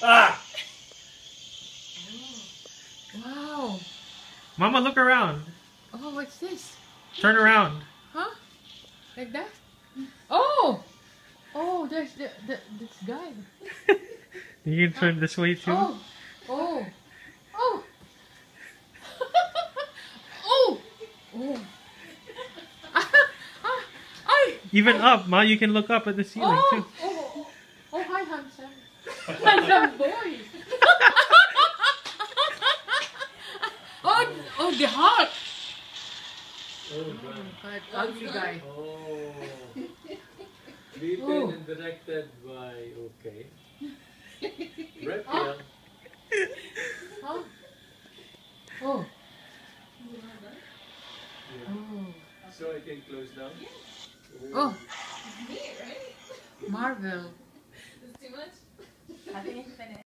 Ah! Wow. Mama, look around. Oh, what's this? Turn around. Huh? Like that? Oh! Oh, there's this guy. You can turn this way too. Oh! Oh! Oh! Oh! Oh! Ay! Even up, Ma, you can look up at the ceiling Oh! too. Oh! Oh, hi, handsome. Handsome boy. Oh! Oh, the heart. Oh, God, ugly guy. Oh. Written Oh. and directed by, okay. Red Oh. Pill. Huh? Oh. Yeah. Oh. So I can close down? Oh. Me, right? Marvel. It's too much? I think it's finished.